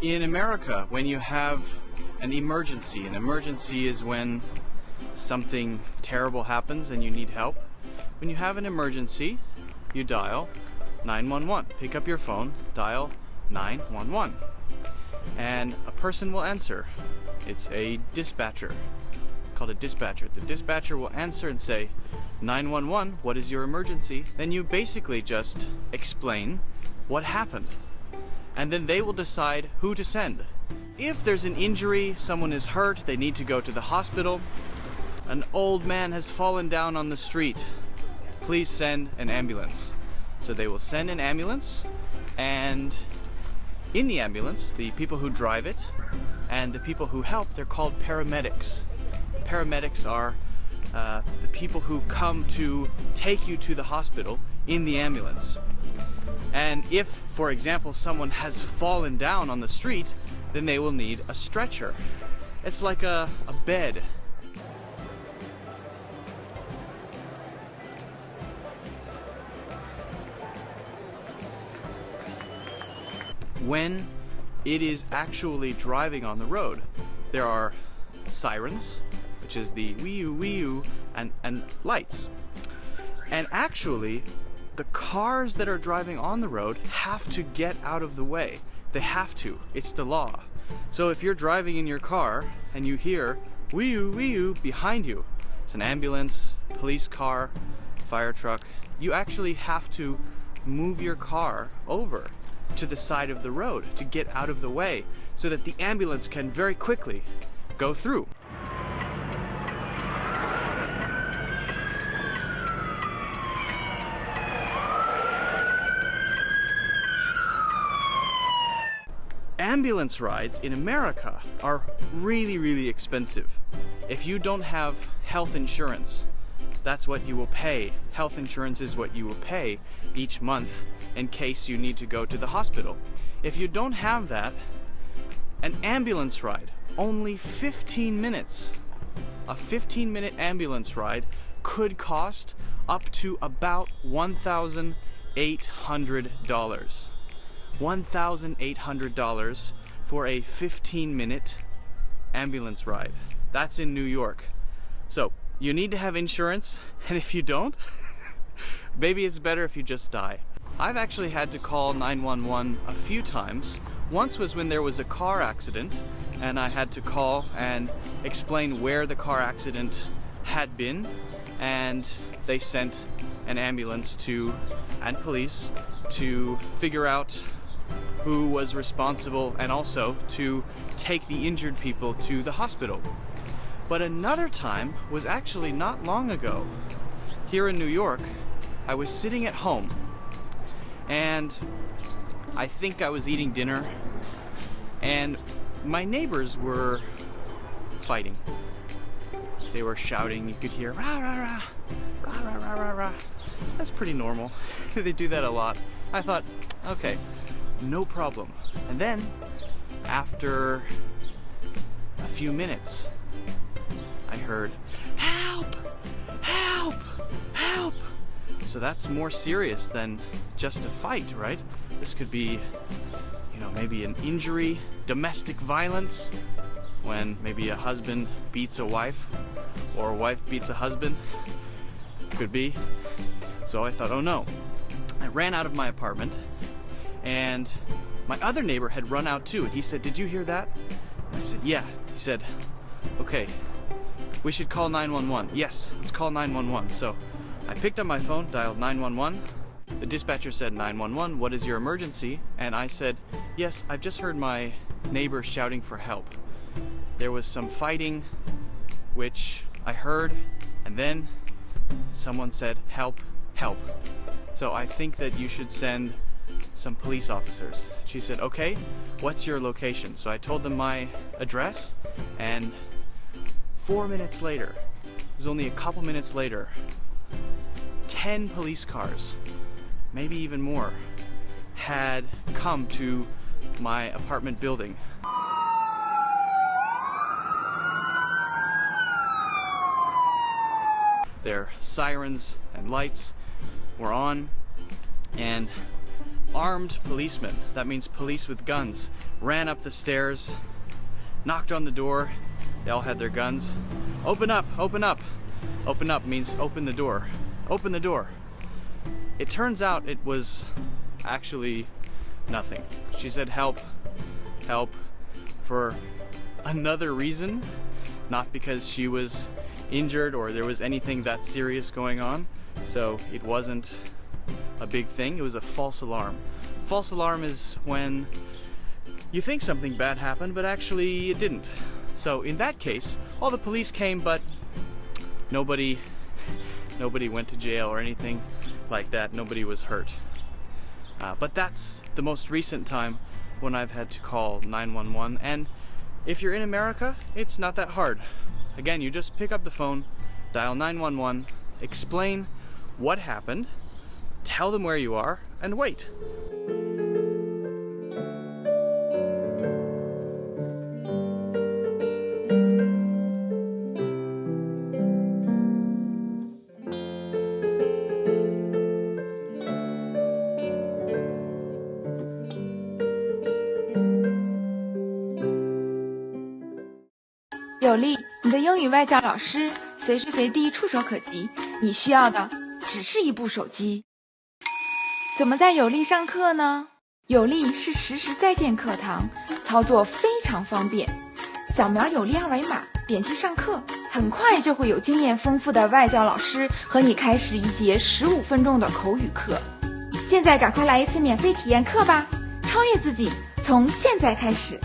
In America, when you have an emergency is when something terrible happens and you need help. When you have an emergency, you dial 911. Pick up your phone, dial 911, and a person will answer. It's a dispatcher, called a dispatcher. The dispatcher will answer and say, 911, what is your emergency? Then you basically just explain what happened, and then they will decide who to send. If there's an injury, someone is hurt, they need to go to the hospital, an old man has fallen down on the street, please send an ambulance. So they will send an ambulance, and in the ambulance, the people who drive it and the people who help, they're called paramedics. Paramedics are the people who come to take you to the hospital in the ambulance. And if, for example, someone has fallen down on the street, then they will need a stretcher. It's like a bed. When it is actually driving on the road, there are sirens, which is the wee-oo, and lights. And actually, the cars that are driving on the road have to get out of the way. They have to. It's the law. So if you're driving in your car and you hear wee-oo behind you, it's an ambulance, police car, fire truck, you actually have to move your car over to the side of the road to get out of the way so that the ambulance can very quickly go through. Ambulance rides in America are really expensive. If you don't have health insurance, that's what you will pay. Health insurance is what you will pay each month in case you need to go to the hospital. If you don't have that, an ambulance ride, only 15 minutes, a 15-minute ambulance ride could cost up to about $1,800. $1,800 for a 15-minute ambulance ride. That's in New York. So you need to have insurance, and if you don't, maybe it's better if you just die. I've actually had to call 911 a few times. Once was when there was a car accident, and I had to call and explain where the car accident had been, and they sent an ambulance and police to figure out who was responsible and also to take the injured people to the hospital. But another time was actually not long ago. Here in New York, I was sitting at home and I think I was eating dinner and my neighbors were fighting. They were shouting, you could hear rah rah rah, rah rah rah rah rah. That's pretty normal. They do that a lot. I thought, okay, no problem. And then, after a few minutes, I heard, help, help, help. So that's more serious than just a fight, right? This could be, you know, maybe an injury, domestic violence, when maybe a husband beats a wife, or a wife beats a husband. Could be. So I thought, oh no. I ran out of my apartment, and my other neighbor had run out too, and he said, did you hear that? And I said, yeah. He said, okay, we should call 911. Yes, let's call 911. So I picked up my phone, dialed 911. The dispatcher said, 911, what is your emergency? And I said, yes, I've just heard my neighbor shouting for help. There was some fighting, which I heard, and then someone said, help, help. So I think that you should send some police officers. She said, okay, what's your location? So I told them my address, and 4 minutes later, it was only a couple minutes later, 10 police cars, maybe even more, had come to my apartment building. Their sirens and lights were on, and armed policemen, that means police with guns, ran up the stairs, knocked on the door. They all had their guns. Open up, open up. Open up means open the door. Open the door. It turns out it was actually nothing. She said help, help, for another reason, not because she was injured or there was anything that serious going on. So it wasn't a big thing, it was a false alarm. False alarm is when you think something bad happened, but actually it didn't. So in that case, all the police came, but nobody went to jail or anything like that. Nobody was hurt. But that's the most recent time when I've had to call 911. And if you're in America, it's not that hard. Again, you just pick up the phone, dial 911, explain what happened, tell them where you are, and wait.有力，你的英语外教老师，随时随地触手可及，你需要的只是一部手机。怎么在有力上课呢？有力是实时在线课堂，操作非常方便。扫描有力二维码，点击上课，很快就会有经验丰富的外教老师和你开始一节15分钟的口语课。现在赶快来一次免费体验课吧，超越自己，从现在开始。